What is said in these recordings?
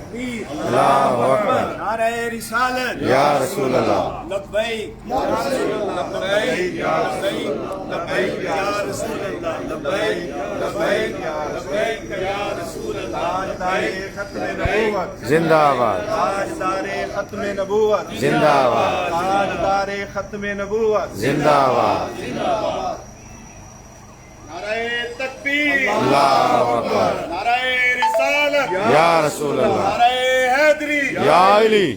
تکبیر اللہ اکبر نعرہ رسالت یا رسول اللہ لبیک یا رسول اللہ لبیک یا رسول اللہ لبیک لبیک یا رسول اللہ تاجدار ختم نبوت زندہ آباد تاجدار ختم نبوت زندہ آباد تاجدار ختم نبوت زندہ آباد نعرہ تکبیر اللہ اکبر نعرہ رسالت یا رسول اللہ نعرہ حیدری یا علی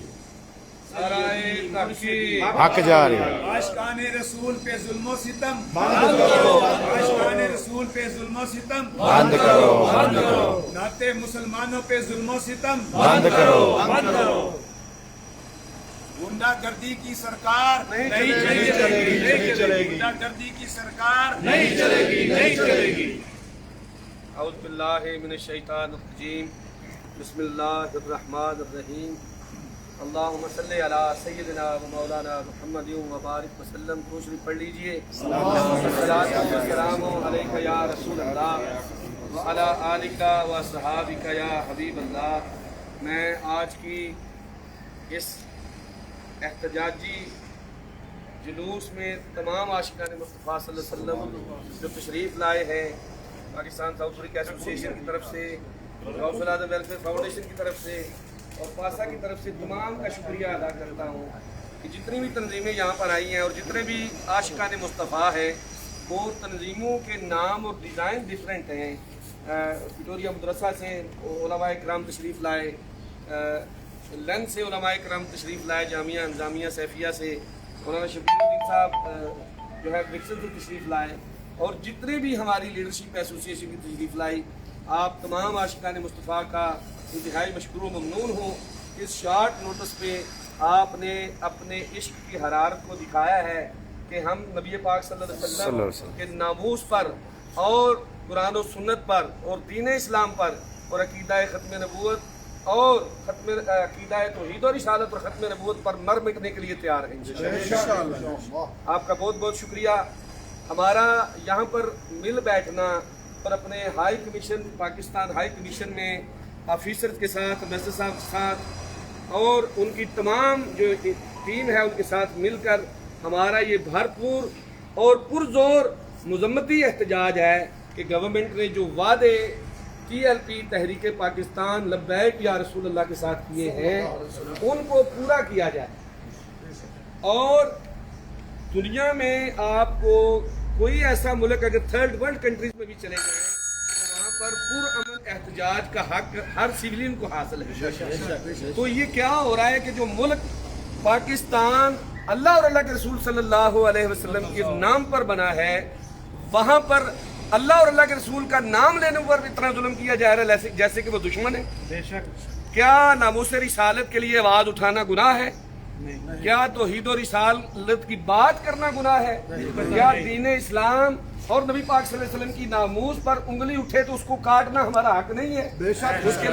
حق جاری عاشقان رسول پہ ظلم و ستم بند کرو عاشقان رسول پہ ظلم و ستم بند کرو بند کرو ناتے مسلمانوں پہ ظلم و ستم بند کرو بند کرو گنڈا گردی کی سرکار نہیں چلے گی گنڈا گردی کی سرکار نہیں چلے گی اعوذ باللہ من الشیطان الرجیم بسم اللہ الرحمن الرحیم اللہم صلی علی سیدنا و مولانا محمد و بارک وسلم کو شریف پڑھ لیجئے الصلاۃ والسلام علیک یا رسول اللہ و علی آلک و اصحابک یا حبیب اللہ۔ میں آج کی اس احتجاجی جلوس میں تمام عاشقان مصطفیٰ صلی اللہ علیہ وسلم جو تشریف لائے ہیں پاکستان ساؤتھ افریقہ ایسوسیشن کی طرف سے، غوث العظم ویلفیئر فاؤنڈیشن کی طرف سے اور پاسا کی طرف سے تمام کا شکریہ ادا کرتا ہوں کہ جتنی بھی تنظیمیں یہاں پر آئی ہیں اور جتنے بھی عاشقان مصطفیٰ ہیں وہ تنظیموں کے نام اور ڈیزائن ڈفرینٹ ہیں۔ وکٹوریہ مدرسہ سے علماء کرام تشریف لائے، لن سے علماء کرام تشریف لائے، جامعہ انظامیہ سیفیہ سے مولانا شبیر الدین صاحب جو ہے وکسن سے تشریف لائے، اور جتنے بھی ہماری لیڈرشپ ایسوسیشن کی تشریف لائی، آپ تمام عاشقان مصطفیٰ کا انتہائی مشکور و ممنون ہوں۔ اس شارٹ نوٹس پہ آپ نے اپنے عشق کی حرارت کو دکھایا ہے کہ ہم نبی پاک صلی اللہ علیہ وسلم کے ناموس پر اور قرآن و سنت پر اور دین اسلام پر اور عقیدہ ختم نبوت اور عقیدہ توحید اور رسالت اور ختم نبوت پر مر مٹنے کے لیے تیار ہیں انشاءاللہ۔ آپ کا بہت بہت شکریہ۔ ہمارا یہاں پر مل بیٹھنا اور اپنے high commission Pakistan high commission میں آفیسر کے ساتھ، امبیسڈر صاحب کے ساتھ اور ان کی تمام جو ٹیم ہے ان کے ساتھ مل کر ہمارا یہ بھرپور اور پرزور مذمتی احتجاج ہے کہ گورنمنٹ نے جو وعدے ٹی ایل پی تحریک پاکستان لبیک یا رسول اللہ کے ساتھ کیے ہیں ان کو پورا کیا جائے، اور دنیا میں آپ کو کوئی ایسا ملک اگر تھرڈ ورلڈ کنٹریز میں بھی چلے گئے تو وہاں پر پرامن احتجاج کا حق ہر سویلین کو حاصل ہے۔ تو یہ کیا ہو رہا ہے کہ جو ملک پاکستان اللہ اور اللہ کے رسول صلی اللہ علیہ وسلم کے نام پر بنا ہے، وہاں پر اللہ اور اللہ کے رسول کا نام لینے پر اتنا ظلم کیا جا رہا ہے جیسے کہ وہ دشمن ہے۔ کیا ناموس رسالت کے لیے آواز اٹھانا گناہ ہے؟ کیا توحید و رسالت کی بات کرنا گناہ ہے؟ کیا دین اسلام اور نبی پاک صلی اللہ علیہ وسلم کی ناموس پر انگلی اٹھے تو اس کو کاٹنا ہمارا حق نہیں ہے؟ اس کے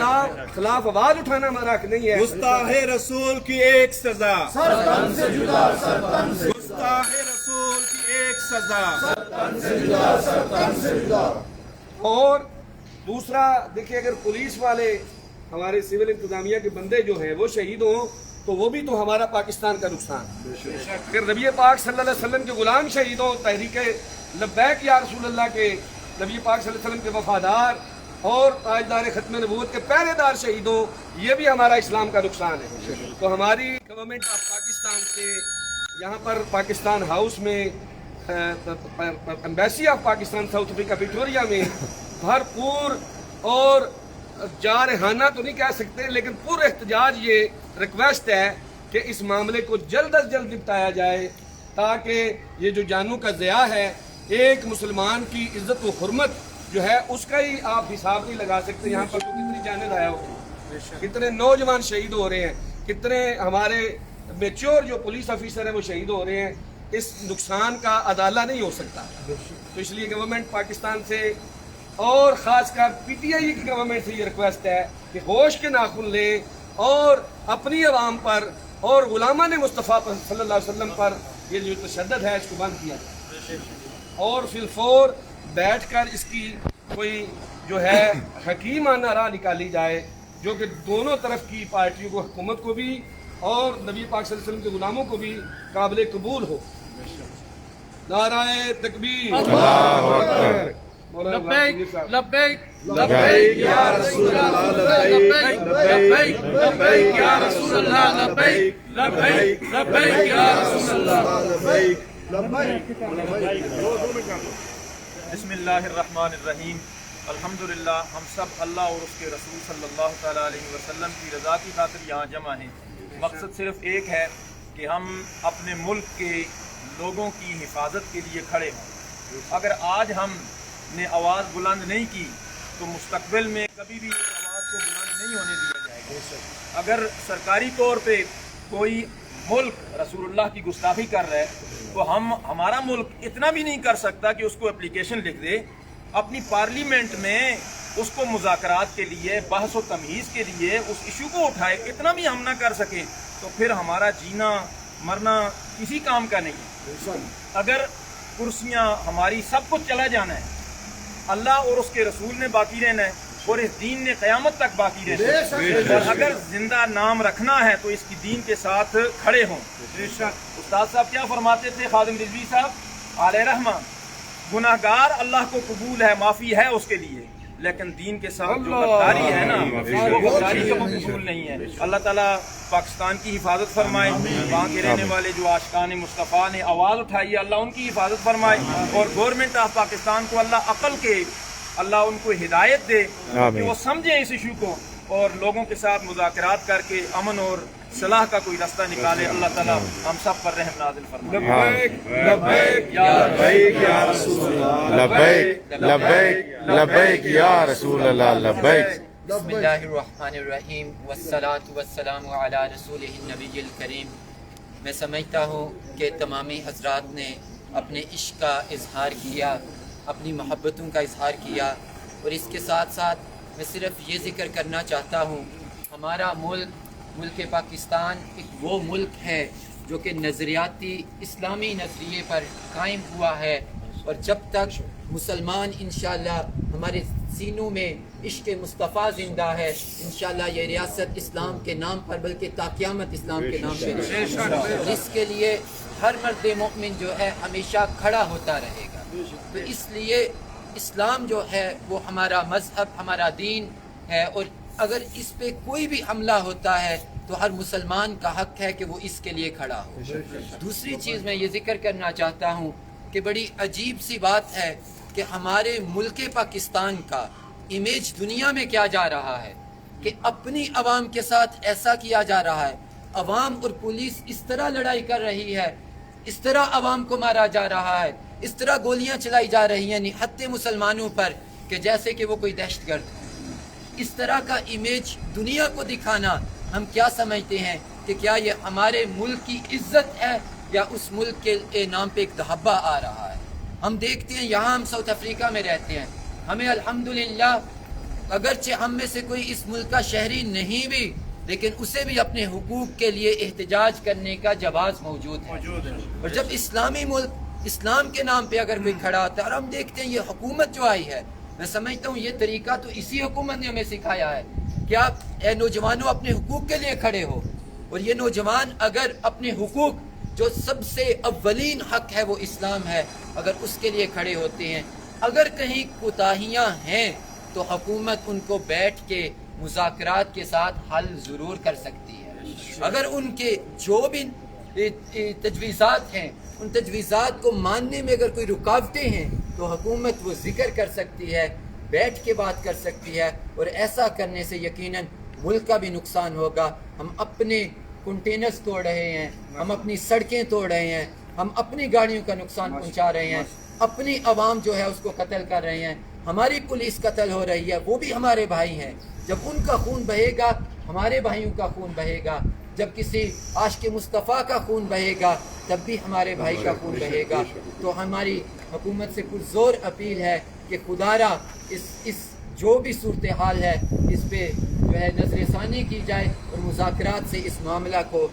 خلاف آواز اٹھانا ہمارا حق نہیں ہے؟ گستاخ رسول کی ایک سزا، سرطن سے جدا سرطن سے گستاخ رسول کی ایک سزا۔ سرطن سے جدا سرطن سے جدا۔ اور دوسرا دیکھیں، اگر پولیس والے ہمارے سول انتظامیہ کے بندے جو ہیں وہ شہید ہوں تو وہ بھی تو ہمارا پاکستان کا نقصان۔ اگر نبی پاک صلی اللہ علیہ وسلم کے غلام شہید ہوں، تحریک لبیک یا رسول اللہ کے نبی پاک صلی اللہ علیہ وسلم کے وفادار اور تاجدار ختم نبوت کے پہرے دار شہید ہوں، یہ بھی ہمارا اسلام کا نقصان ہے۔ تو ہماری گورنمنٹ آف پاکستان سے یہاں پر پاکستان ہاؤس میں embassy of Pakistan South Africa Victoria میں بھرپور اور جارحانہ تو نہیں کہہ سکتے لیکن پورا احتجاج یہ ریکویسٹ ہے کہ اس معاملے کو جلد از جلد نپٹایا جائے، تاکہ یہ جو جانوں کا ضیاع ہے، ایک مسلمان کی عزت و حرمت جو ہے اس کا ہی آپ حساب نہیں لگا سکتے۔ یہاں پر تو کتنی جانیں ضائع ہوتی ہیں، کتنے نوجوان شہید ہو رہے ہیں، کتنے ہمارے میچور جو پولیس آفیسر ہیں وہ شہید ہو رہے ہیں۔ اس نقصان کا ادالہ نہیں ہو سکتا۔ تو اس لیے گورنمنٹ پاکستان سے اور خاص کر پی ٹی آئی کی گورنمنٹ سے یہ ریکویسٹ ہے کہ ہوش کے ناخن لیں اور اپنی عوام پر اور غلامان مصطفیٰ صلی اللہ علیہ وسلم پر یہ جو تشدد ہے اس کو بند کیا جائے، اور فی الفور بیٹھ کر اس کی کوئی جو ہے حکیمانہ راہ نکالی جائے جو کہ دونوں طرف کی پارٹیوں کو، حکومت کو بھی اور نبی پاک صلی اللہ علیہ وسلم کے غلاموں کو بھی قابل قبول ہو۔ نعرہ تکبیر، لبیک لبیک لبیک یا رسول اللہ لبیک لبیک لبیک یا رسول اللہ لبیک لبیک لبیک یا رسول اللہ لبیک لبیک۔ بسم اللہ الرحمن الرحیم۔ الحمدللہ ہم سب اللہ اور اس کے رسول صلی اللہ تعالیٰ علیہ وسلم کی رضا کی خاطر یہاں جمع ہیں۔ مقصد صرف ایک ہے کہ ہم اپنے ملک کے لوگوں کی حفاظت کے لیے کھڑے ہوں۔ اگر آج ہم نے آواز بلند نہیں کی تو مستقبل میں کبھی بھی اس آواز کو بلند نہیں ہونے دیا جائے گا۔ اگر سرکاری طور پہ کوئی ملک رسول اللہ کی گستاخی کر رہا ہے تو ہمارا ملک اتنا بھی نہیں کر سکتا کہ اس کو اپلیکیشن لکھ دے، اپنی پارلیمنٹ میں اس کو مذاکرات کے لیے، بحث و تمیز کے لیے اس ایشو کو اٹھائے۔ اتنا بھی ہم نہ کر سکیں تو پھر ہمارا جینا مرنا کسی کام کا نہیں۔ اگر کرسیاں ہماری سب کچھ چلا جانا ہے، اللہ اور اس کے رسول نے باقی رہنا ہے اور اس دین نے قیامت تک باقی رہنا ہے، اور اگر زندہ نام رکھنا ہے تو اس کی دین کے ساتھ کھڑے ہوں۔ استاد صاحب کیا فرماتے تھے، خادم رضوی صاحب علیہ رحمہ، گناہ گار اللہ کو قبول ہے، معافی ہے اس کے لیے، لیکن دین کے ساتھ جو غداری ہے نا، وہ غداری کا قبول نہیں ہے۔ اللہ تعالیٰ پاکستان کی حفاظت فرمائے، وہاں کے رہنے والے جو عاشقان مصطفیٰ نے آواز اٹھائی ہے، اللہ ان کی حفاظت فرمائے، اور گورنمنٹ آف پاکستان کو اللہ عقل کے، اللہ ان کو ہدایت دے کہ وہ سمجھیں اس ایشو کو اور لوگوں کے ساتھ مذاکرات کر کے امن اور صلاح کا کوئی راستہ نکالے۔ اللہ تعالیٰ ہم سب پر رحم نازل فرمائے۔ لبیک لبیک لبیک یا رسول اللہ لبیک لبیک لبیک یا رسول اللہ لبیک۔ بسم اللہ الرحمن الرحیم والصلاة والسلام علی رسولہ النبی الکریم۔ میں سمجھتا ہوں کہ تمامی حضرات نے اپنے عشق کا اظہار کیا، اپنی محبتوں کا اظہار کیا، اور اس کے ساتھ ساتھ میں صرف یہ ذکر کرنا چاہتا ہوں، ہمارا ملک پاکستان ایک وہ ملک ہے جو کہ نظریاتی اسلامی نظریے پر قائم ہوا ہے، اور جب تک مسلمان انشاءاللہ ہمارے سینوں میں عشق مصطفیٰ زندہ ہے، انشاءاللہ یہ ریاست اسلام کے نام پر بلکہ تا قیامت اسلام کے نام پہ رہے گی۔ اس کے لیے ہر مرد مومن جو ہے ہمیشہ کھڑا ہوتا رہے گا۔ تو اس لیے اسلام جو ہے وہ ہمارا مذہب، ہمارا دین ہے، اور اگر اس پہ کوئی بھی حملہ ہوتا ہے تو ہر مسلمان کا حق ہے کہ وہ اس کے لیے کھڑا ہو۔ دوسری چیز میں یہ ذکر کرنا چاہتا ہوں کہ بڑی عجیب سی بات ہے کہ ہمارے ملک پاکستان کا امیج دنیا میں کیا جا رہا ہے کہ اپنی عوام کے ساتھ ایسا کیا جا رہا ہے، عوام اور پولیس اس طرح لڑائی کر رہی ہے، اس طرح عوام کو مارا جا رہا ہے، اس طرح گولیاں چلائی جا رہی ہیں نہتے مسلمانوں پر کہ جیسے کہ وہ کوئی دہشت گرد ہے۔ اس طرح کا امیج دنیا کو دکھانا ہم کیا سمجھتے ہیں کہ کیا یہ ہمارے ملک کی عزت ہے یا اس ملک کے نام پہ ایک دھبا آ رہا ہے؟ ہم دیکھتے ہیں یہاں ہم ساؤتھ افریقہ میں رہتے ہیں، ہمیں الحمدللہ اگرچہ ہم میں سے کوئی اس ملک کا شہری نہیں بھی، لیکن اسے بھی اپنے حقوق کے لیے احتجاج کرنے کا جواز موجود ہے۔ اور جب اسلامی ملک اسلام کے نام پہ اگر کوئی کھڑا ہوتا ہے، اور ہم دیکھتے ہیں یہ حکومت جو آئی ہے، میں سمجھتا ہوں یہ طریقہ تو اسی حکومت نے ہمیں سکھایا ہے کہ آپ اے نوجوانوں اپنے حقوق کے لیے کھڑے ہو، اور یہ نوجوان اگر اپنے حقوق جو سب سے اولین حق ہے وہ اسلام ہے، اگر اس کے لیے کھڑے ہوتے ہیں، اگر کہیں کوتاہیاں ہیں تو حکومت ان کو بیٹھ کے مذاکرات کے ساتھ حل ضرور کر سکتی ہے۔ اگر ان کے جو بھی تجویزات ہیں، ان تجویزات کو ماننے میں اگر کوئی رکاوٹیں ہیں تو حکومت وہ ذکر کر سکتی ہے، بیٹھ کے بات کر سکتی ہے، اور ایسا کرنے سے یقیناً ملک کا بھی نقصان ہوگا۔ ہم اپنے کنٹینرز توڑ رہے ہیں، ہم اپنی سڑکیں توڑ رہے ہیں، ہم اپنی گاڑیوں کا نقصان پہنچا رہے ہیں، اپنی عوام جو ہے اس کو قتل کر رہے ہیں، ہماری پولیس قتل ہو رہی ہے، وہ بھی ہمارے بھائی ہیں۔ جب ان کا خون بہے گا ہمارے بھائیوں کا خون بہے گا، جب کسی عاشق مصطفیٰ کا خون بہے گا تب بھی ہمارے بھائی کا خون بہے گا۔ تو ہماری حکومت سے پرزور اپیل ہے کہ خدا را اس جو بھی صورتحال ہے اس پہ جو ہے نظر ثانی کی جائے، اور مذاکرات سے اس معاملہ کو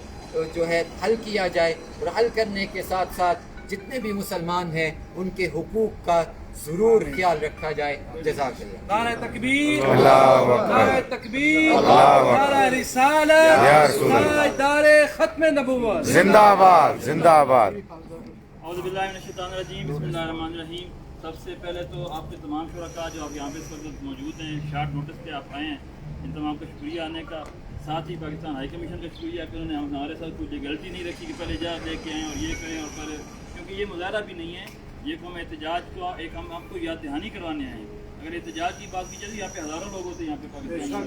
جو ہے حل کیا جائے، اور حل کرنے کے ساتھ ساتھ جتنے بھی مسلمان ہیں ان کے حقوق کا ضرور خیال رکھا جائے. جزاک اللہ. نعرہ تکبیر، اللہ نعرہ تکبیر، اللہ نعرہ یا رسالت، رسول اللہ. تاجدار ختم نبوت. زندہ باد زندہ باد. اعوذ باللہ من الشیطان الرجیم، بسم اللہ الرحمن الرحیم. سب سے پہلے تو آپ کے تمام شرکاء جو آپ یہاں پہ اس وقت موجود ہیں، شارٹ نوٹس پہ آپ آئے ہیں، ان تمام کا شکریہ آنے کا. ساتھ ہی پاکستان ہائی کمیشن کا شکریہ کہ انہوں نے ہمارے ساتھ کوئی لیگلٹی نہیں رکھی کہ پہلے اجازت لے کے آئیں اور یہ کریں اور پھر، کیونکہ یہ مظاہرہ بھی نہیں ہے، یہ قوم احتجاج کو ایک ہم آپ کو یاد دہانی کروانے آئے ہیں. اگر احتجاج کی بات کی جاتی یہاں پہ ہزاروں لوگ ہوتے یہاں پہ پاکستان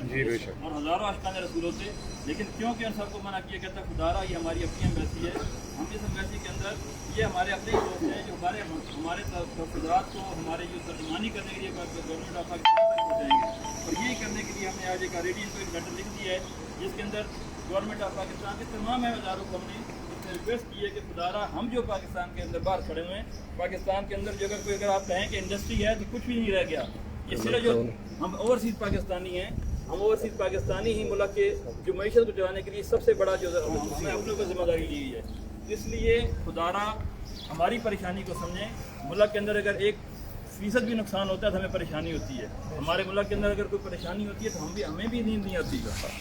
اور ہزاروں عاشقان رسول ہوتے، لیکن کیونکہ ان سب کو منع کیا کہتا ہے خدارا یہ ہماری اپنی ایمبیسی ہے. ہم اس ایمبیسی کے اندر یہ ہمارے اپنے ہی دوست ہیں جو ہمارے تحفظات کو ہمارے جو ترجمانی کرنے کے لیے گورنمنٹ آف پاکستان تک پہنچائیں گے. اور یہی کرنے کے لیے ہم نے آج ایک ریڈیو کو ایک لیٹر لکھ دیا ہے جس کے اندر گورنمنٹ آف پاکستان کے تمام اداروں کو ہم نے ریکویسٹ کی ہے کہ خدارا ہم جو پاکستان کے اندر باہر کھڑے ہوئے ہیں، پاکستان کے اندر جو اگر آپ کہیں کہ انڈسٹری ہے تو کچھ بھی نہیں رہ گیا. یہ صرف جو ہم اوورسیز پاکستانی ہیں، ہم اوورسیز پاکستانی ہی ملک کے جو معیشت کو چلانے کے لیے سب سے بڑا جو ہمیں اپنے اوپر ذمہ داری لی ہے. اس لیے خدارا ہماری پریشانی کو سمجھیں. ملک کے اندر اگر 1% بھی نقصان ہوتا ہے تو ہمیں پریشانی ہوتی ہے. ہمارے ملک کے اندر اگر کوئی پریشانی ہوتی ہے تو ہمیں بھی نیند نہیں آتی.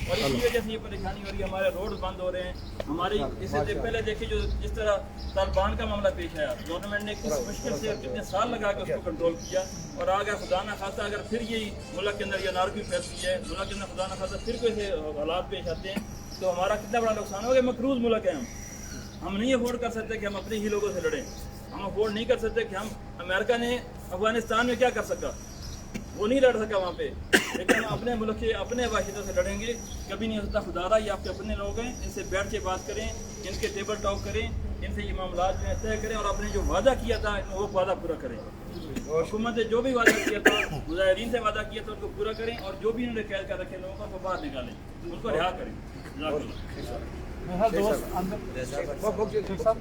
اور اسی وجہ سے یہ پریشانی ہو رہی ہے. ہمارے روڈ بند ہو رہے ہیں. ہماری اس سے پہلے دیکھیے جو جس طرح طالبان کا معاملہ پیش آیا، گورنمنٹ نے کس مشکل سے کتنے سال لگا کے اس کو کنٹرول کیا. اور اگر خدا نہ خاصہ اگر پھر یہی ملک کے اندر یہ انارکی پھیلتی ہے، ملک کے اندر خدا نہ خاصہ پھر کوئی سے حالات پیش آتے ہیں تو ہمارا کتنا بڑا نقصان ہوگا. مقروض ملک ہے. ہم نہیں افورڈ کر سکتے کہ ہم اپنے ہی لوگوں سے لڑیں. ہم افورڈ نہیں کر سکتے کہ ہم امریکہ نے افغانستان میں کیا کر سکا، وہ نہیں لڑ سکا وہاں پہ، لیکن ہم اپنے ملک کے اپنے باشندوں سے لڑیں گے. کبھی نہیں ہو سکتا. خدارا یہ آپ کے اپنے لوگ ہیں، ان سے بیٹھ کے بات کریں، ان کے ٹیبل ٹاک کریں، ان سے یہ معاملات میں طے کریں اور اپنے جو وعدہ کیا تھا وہ وعدہ پورا کریں. حکومت نے جو بھی وعدہ کیا تھا، مظاہرین سے وعدہ کیا تھا، ان کو پورا کریں اور جو بھی انہوں نے قید کر رکھے لوگوں کو وہ باہر نکالیں، ان کو رہا کریں.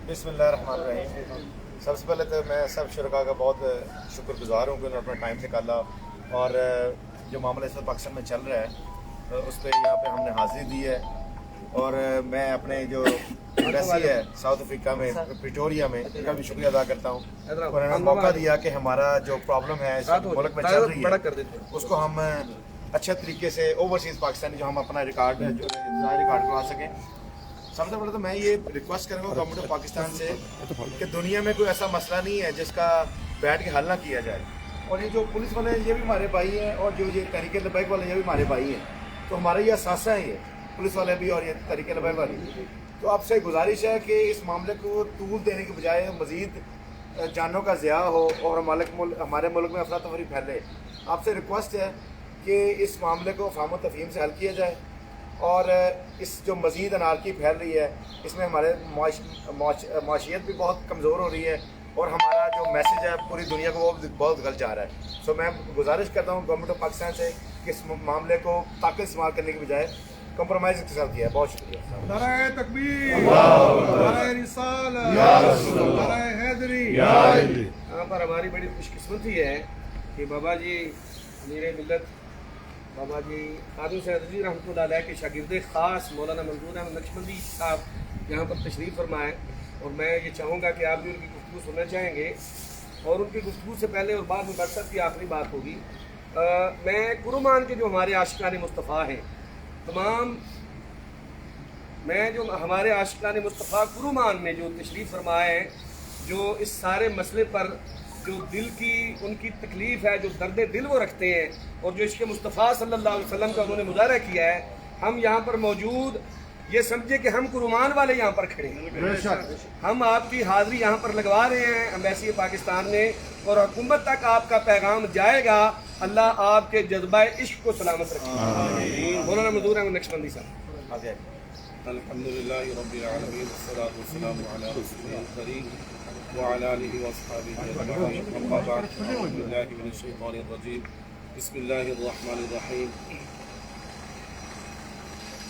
بسم اللہ الرحمن الرحیم. سب سے پہلے تو میں سب شرکاء کا بہت شکر گزار ہوں کہ انہوں نے اپنا ٹائم نکالا اور جو معاملہ اس وقت پاکستان میں چل رہا ہے اس پہ یہاں پہ ہم نے حاضری دی ہے. اور میں اپنے جو ایمبیسی ہے ساؤتھ افریقہ میں پریٹوریا میں ان کا بھی شکریہ ادا کرتا ہوں. اور انہوں نے موقع دیا کہ ہمارا جو پرابلم ہے اس ملک میں چل رہی ہے اس کو ہم اچھے طریقے سے اوورسیز پاکستانی جو ہم اپنا ریکارڈ جو ریکارڈ کروا سکیں. سب سے پہلے تو میں یہ ریکویسٹ کروں گا گورنمنٹ آف پاکستان سے کہ دنیا میں کوئی ایسا مسئلہ نہیں ہے جس کا بیٹھ کے حل نہ کیا جائے. اور یہ جو پولیس والے یہ بھی ہمارے بھائی ہیں اور جو یہ تحریک لبیک والے یہ بھی ہمارے بھائی ہیں. تو ہمارا یہ اثاثہ ہے، یہ پولیس والے بھی اور یہ تحریک لبیک والے. تو آپ سے گزارش ہے کہ اس معاملے کو طول دینے کے بجائے مزید جانوں کا ضیاع ہو اور ہمارے ملک میں افراتفری پھیلے. آپ سے ریکویسٹ ہے کہ اس معاملے کو فہم و تفہیم سے حل کیا جائے. اور اس جو مزید انارکی پھیل رہی ہے اس میں ہمارے معاشیت بھی بہت کمزور ہو رہی ہے اور ہمارا جو میسیج ہے پوری دنیا کو وہ بہت غلط جا رہا ہے. سو میں گزارش کرتا ہوں گورنمنٹ آف پاکستان سے کہ اس معاملے کو طاقت استعمال کرنے کے بجائے کمپرومائز کے ساتھ کیا ہے. بہت شکریہ. نعرہ تکبیر، نعرہ رسالت، نعرہ حیدری. یہاں پر ہماری بڑی خوش قسمتی ہے کہ بابا جی امیر ملت بابا جی خادم سید رضوی رحمۃ اللہ علیہ کے شاگرد خاص مولانا منظور احمد نقشبندی صاحب یہاں پر تشریف فرمائیں. اور میں یہ چاہوں گا کہ آپ بھی ان کی گفتگو سننا چاہیں گے. اور ان کی گفتگو سے پہلے اور بعد میں برسات کی آخری بات ہوگی. میں قرمان کے جو ہمارے عاشقان مصطفیٰ ہیں تمام، میں جو ہمارے عاشقان مصطفیٰ قرمان میں جو تشریف فرمائے ہیں، جو اس سارے مسئلے پر جو دل کی ان کی تکلیف ہے، جو درد دل وہ رکھتے ہیں اور جو عشق مصطفیٰ صلی اللہ علیہ وسلم کا انہوں نے مظاہرہ کیا ہے، ہم یہاں پر موجود یہ سمجھے کہ ہم قرمان والے یہاں پر کھڑے ہیں. ہم آپ کی حاضری یہاں پر لگوا رہے ہیں ایمبیسی پاکستان نے اور حکومت تک آپ کا پیغام جائے گا. اللہ آپ کے جذبہ عشق کو سلامت رکھے. مولانا منظور احمد نقشبندی صاحب. الحمدللہ رب العالمین والصلاة والسلام علی رسول الکریم وعلی آلہ واصحابہ اجمعین. اما بعد اعوذ باللہ من الشیطان الرجیم. بسم اللہ الرحمن الرحیم.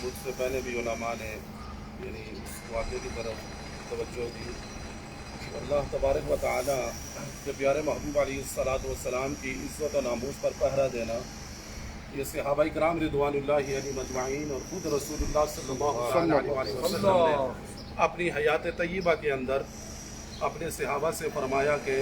مجھ سے پہلے بھی علماء نے یعنی اس واقعے کی طرف توجہ دی. اللہ تبارک و تعالی کے پیارے محبوب علیہ الصلاۃ والسلام کی عزت و ناموس پر پہرا دینا یہ صحابہ کرام رضوان اللہ علیہم اجمعین اور خود رسول اللہ صلی اللہ علیہ وسلم نے اپنی حیات طیبہ کے اندر اپنے صحابہ سے فرمایا کہ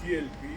TLP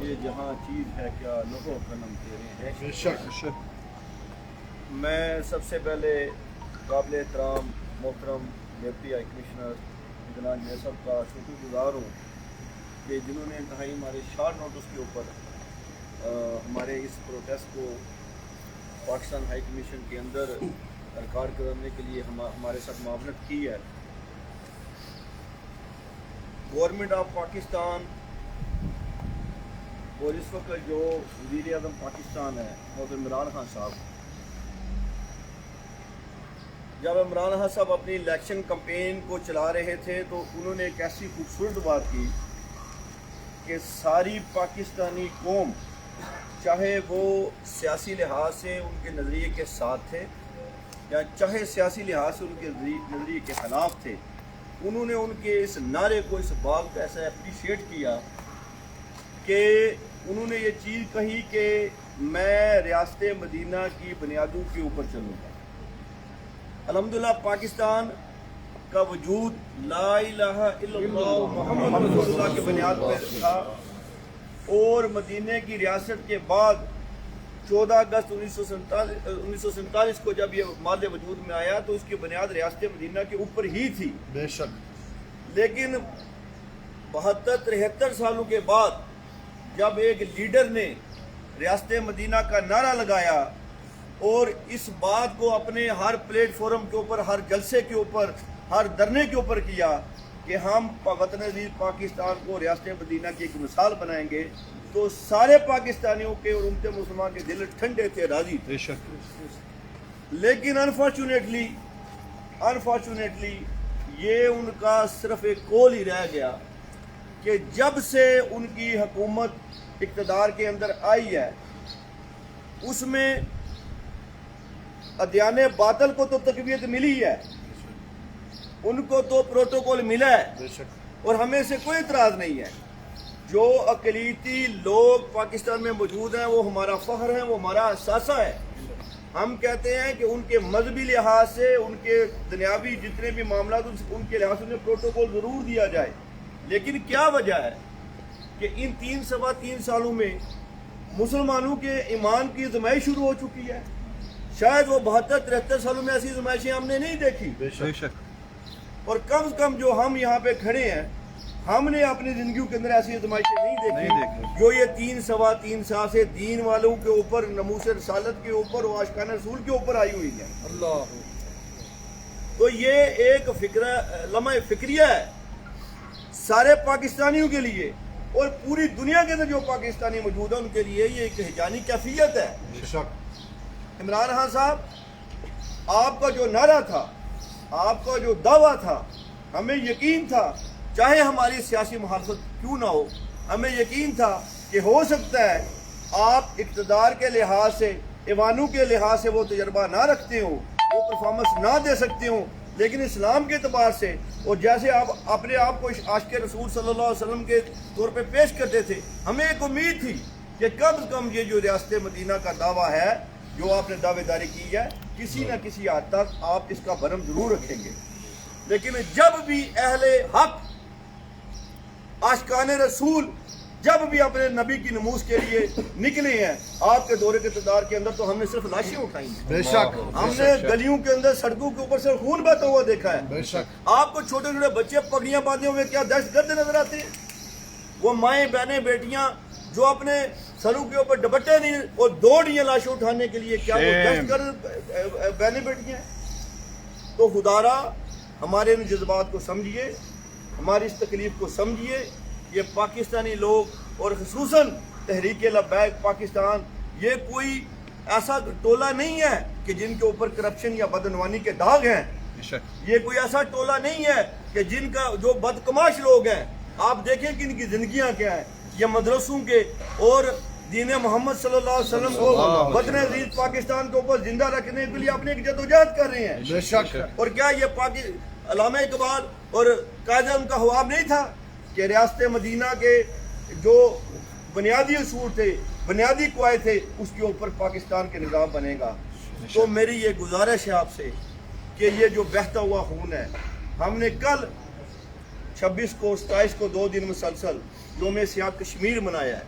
یہ جہاں چیز ہے کیا لوگوں قلم تیرے ہیں. بے شک. میں سب سے پہلے قابل احترام محترم ڈپٹی ہائی کمشنر جناب صاحب کا شکر گزار ہوں کہ جنہوں نے انتہائی ہمارے شارٹ نوٹس کے اوپر ہمارے اس پروٹیسٹ کو پاکستان ہائی کمیشن کے اندر ریکارڈ کرنے کے لیے ہمارے ساتھ معاونت کی ہے. گورنمنٹ آف پاکستان اور اس وقت جو وزیر اعظم پاکستان ہے محترم عمران خان صاحب، جب عمران خان صاحب اپنی الیکشن کمپین کو چلا رہے تھے تو انہوں نے ایک ایسی خوبصورت بات کی کہ ساری پاکستانی قوم، چاہے وہ سیاسی لحاظ سے ان کے نظریے کے ساتھ تھے یا چاہے سیاسی لحاظ سے ان کے نظریے کے خلاف تھے، انہوں نے ان کے اس نعرے کو، اس بات کو ایسا اپریشیٹ کیا کہ انہوں نے یہ چیز کہی کہ میں ریاست مدینہ کی بنیادوں کے اوپر چلوں گا. الحمدللہ پاکستان کا وجود لا الہ الا اللہ محمد رسول اللہ کی بنیاد پر تھا، اور مدینہ کی ریاست کے بعد 14 اگست 1947 کو جب یہ مادہ وجود میں آیا تو اس کی بنیاد ریاست مدینہ کے اوپر ہی تھی. بے شک. لیکن 72-73 سالوں کے بعد جب ایک لیڈر نے ریاست مدینہ کا نعرہ لگایا اور اس بات کو اپنے ہر پلیٹ فارم کے اوپر، ہر جلسے کے اوپر، ہر دھرنے کے اوپر کیا کہ ہم وطن عزیز پاکستان کو ریاست مدینہ کی ایک مثال بنائیں گے، تو سارے پاکستانیوں کے اور امت مسلمان کے دل ٹھنڈے تھے، راضی تھے. بے شک. لیکن انفارچونیٹلی یہ ان کا صرف ایک قول ہی رہ گیا کہ جب سے ان کی حکومت اقتدار کے اندر آئی ہے اس میں ادیان باطل کو تو تقویت ملی ہے، ان کو تو پروٹوکول ملا ہے، بے شک. اور ہمیں سے کوئی اعتراض نہیں ہے. جو اقلیتی لوگ پاکستان میں موجود ہیں وہ ہمارا فخر ہے، وہ ہمارا احساسہ ہے. ہم کہتے ہیں کہ ان کے مذہبی لحاظ سے، ان کے دنیاوی جتنے بھی معاملات ان کے لحاظ سے انہیں پروٹوکول ضرور دیا جائے. لیکن کیا وجہ ہے کہ ان سوا تین سالوں میں مسلمانوں کے ایمان کی زمائش شروع ہو چکی ہے. شاید وہ 72-73 سالوں میں ایسی زمائشیں ہم نے نہیں دیکھی، بے شک. اور کم از کم جو ہم یہاں پہ کھڑے ہیں ہم نے اپنی زندگیوں کے اندر ایسی زمائشیں نہیں دیکھی جو یہ سوا تین سال سے دین والوں کے اوپر، ناموس رسالت کے اوپر، اور عاشقان رسول کے اوپر آئی ہوئی ہے. اللہ. تو یہ ایک لمحہ فکریہ ہے سارے پاکستانیوں کے لیے، اور پوری دنیا کے اندر جو پاکستانی موجود ہیں ان کے لیے یہ ایک ہیجانی کیفیت ہے. بے شک. عمران خان صاحب، آپ کا جو نعرہ تھا، آپ کا جو دعویٰ تھا، ہمیں یقین تھا چاہے ہماری سیاسی مخالفت کیوں نہ ہو، ہمیں یقین تھا کہ ہو سکتا ہے آپ اقتدار کے لحاظ سے، ایوانوں کے لحاظ سے وہ تجربہ نہ رکھتے ہوں، وہ پرفارمنس نہ دے سکتے ہوں، لیکن اسلام کے اعتبار سے اور جیسے آپ اپنے آپ کو عاشق رسول صلی اللہ علیہ وسلم کے طور پہ پیش کرتے تھے، ہمیں ایک امید تھی کہ کم از کم یہ جو ریاست مدینہ کا دعویٰ ہے، جو آپ نے دعوے داری کی ہے، کسی نہ کسی حد تک آپ اس کا برہم ضرور رکھیں گے. لیکن جب بھی اہل حق، عاشقان رسول جب بھی اپنے نبی کی نموز کے لیے نکلے ہیں آپ کے دورے کے اقتدار کے اندر، تو ہم نے صرف لاشیں اٹھائی ہیں. بے شک. ہم نے گلیوں کے اندر، سڑکوں کے اوپر سے خون بہتا ہوا دیکھا ہے. بے شک. آپ کو چھوٹے چھوٹے بچے پگڑیاں باندھے ہوئے کیا دہشت گرد نظر آتے ہیں؟ وہ مائیں بہنیں بیٹیاں جو اپنے سروں کے اوپر دوپٹے نہیں اور دوڑ رہی ہیں لاشیں اٹھانے کے لیے، کیا وہ دہشت گرد بہنیں بیٹیاں ہیں؟ تو خدارا ہمارے ان جذبات کو سمجھیے، ہماری اس تکلیف کو سمجھیے. یہ پاکستانی لوگ اور خصوصاً تحریک لبیک پاکستان یہ کوئی ایسا ٹولہ نہیں ہے کہ جن کے اوپر کرپشن یا بدعنوانی کے داغ ہیں. یہ کوئی ایسا ٹولہ نہیں ہے کہ جن کا جو بدکماش لوگ ہیں. آپ دیکھیں کہ ان کی زندگیاں کیا ہیں. یہ مدرسوں کے اور دین محمد صلی اللہ علیہ وسلم کو وطن عزیز پاکستان کے اوپر زندہ رکھنے کے لیے اپنے ایک جدوجہد کر رہے ہیں. بے شک. اور کیا یہ علامہ اقبال اور قائد اعظم کا خواب نہیں تھا کہ ریاست مدینہ کے جو بنیادی اصول تھے، بنیادی قواعد تھے، اس کے اوپر پاکستان کے نظام بنے گا؟ تو میری یہ گزارش ہے آپ سے کہ یہ جو بہتا ہوا خون ہے، ہم نے کل 26 کو 27 کو 2 دن مسلسل یوم سیاحت کشمیر منایا ہے.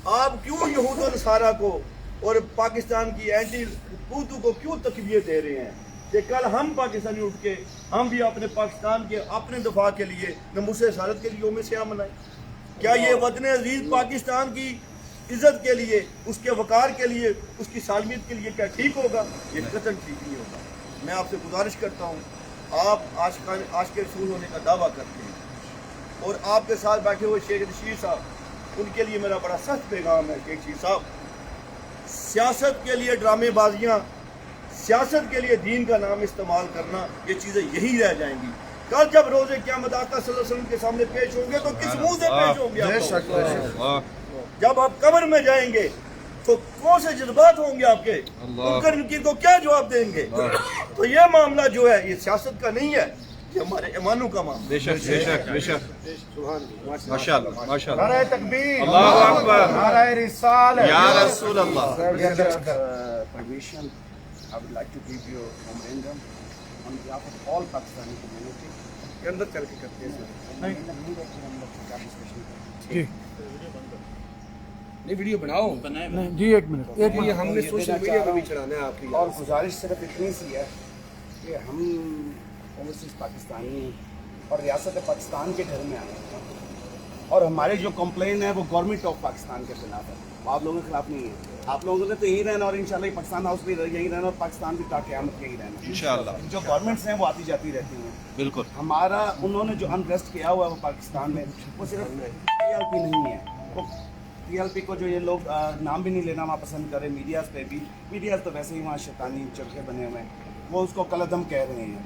آپ کیوں یہود و نصارہ کو اور پاکستان کی اینٹی حکومتوں کو کیوں تقویت دے رہے ہیں کہ کل ہم پاکستانی اٹھ کے ہم بھی اپنے پاکستان کے اپنے دفاع کے لیے ناموس رسالت کے لیے یوم سیاہ منائیں؟ کیا یہ وطن عزیز پاکستان کی عزت کے لیے، اس کے وقار کے لیے، اس کی سالمیت کے لیے کیا ٹھیک ہوگا؟ یہ قطعاً ٹھیک نہیں ہوگا۔ میں آپ سے گزارش کرتا ہوں، آپ عاشق رسول ہونے کا دعویٰ کرتے ہیں اور آپ کے ساتھ بیٹھے ہوئے شیخ رشید صاحب، ان کے لیے میرا بڑا سخت پیغام ہے شیخ رشید صاحب، سیاست کے لیے ڈرامے بازیاں، سیاست کے لیے دین کا نام استعمال کرنا، یہ چیزیں یہی رہ جائیں گی۔ کل جب روز قیامت آقا صلی اللہ علیہ وسلم کے سامنے پیش ہوں گے تو کس منہ سے پیش ہوں گے آپ لوگ؟ جب آپ قبر میں جائیں گے تو کون سے جذبات ہوں گے آپ کے؟ ان کو کیا جواب دیں گے؟ تو یہ معاملہ جو ہے یہ سیاست کا نہیں ہے، یہ ہمارے ایمانوں کا معاملہ۔ بے شک بے شک بے شک، ماشاءاللہ ماشاءاللہ، نعرہ تکبیر، اللہ اکبر، نعرہ رسالت، یا رسول اللہ۔ Permission, I would like to give you a memorandum on behalf of all Pakistani community. اندر کر کے کرتے ہیں نہیں ویڈیو بناؤ جی ایک منٹ یہ ہم نے سوشل میڈیا پہ بھی چڑھانا ہے آپ کی، اور گزارش صرف اتنی سی ہے کہ ہم اوورسیز پاکستانی ہیں اور ریاست پاکستان کے گھر میں آئے ہیں اور ہمارے جو کمپلین ہے وہ گورنمنٹ آف پاکستان کے خلاف ہے، وہ آپ لوگوں کے خلاف نہیں ہے۔ آپ لوگوں نے تو یہی رہنا اور انشاءاللہ یہ پاکستان ہاؤس بھی یہی رہنا اور پاکستان بھی تا قیامت یہی رہنا انشاءاللہ۔ جو گورنمنٹس ہیں وہ آتی جاتی رہتی ہیں، بالکل۔ ہمارا انہوں نے جو انریسٹ کیا ہوا ہے وہ پاکستان میں وہ صرف ٹی ایل پی نہیں ہے، وہ ٹی ایل پی کو جو یہ لوگ نام بھی نہیں لینا وہاں پسند کریں، میڈیاز پہ بھی، میڈیاز تو ویسے ہی وہاں شیطانی چرخے بنے ہوئے ہیں، وہ اس کو کلعدم کہہ رہے ہیں۔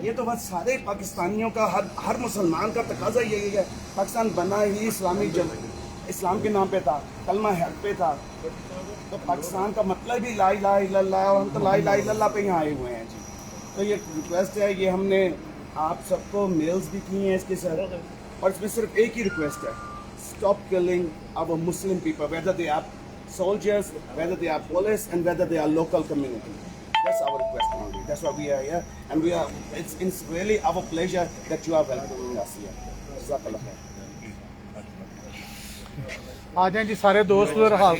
یہ تو بس سارے پاکستانیوں کا ہر مسلمان کا تقاضا یہی ہے، پاکستان بنا ہی اسلام کے نام پہ تھا، کلمہ حق پہ تھا، تو پاکستان کا مطلب ہی لا الہ الا اللہ ہے اور ہم تو لا الہ الا اللہ پہ یہاں آئے ہوئے ہیں جی۔ تو یہ ریکویسٹ ہے، یہ ہم نے آپ سب کو میلز بھی کی ہیں اس کے ساتھ، اور اس میں صرف ایک ہی ریکویسٹ ہے، stop killing our Muslim people whether they are soldiers, whether they are police and whether they are local community. That's our request only. That's why we are here, and it's really our pleasure that you are welcoming us here. Jazakallah khair. آ جائیں جی سارے دوست اور حال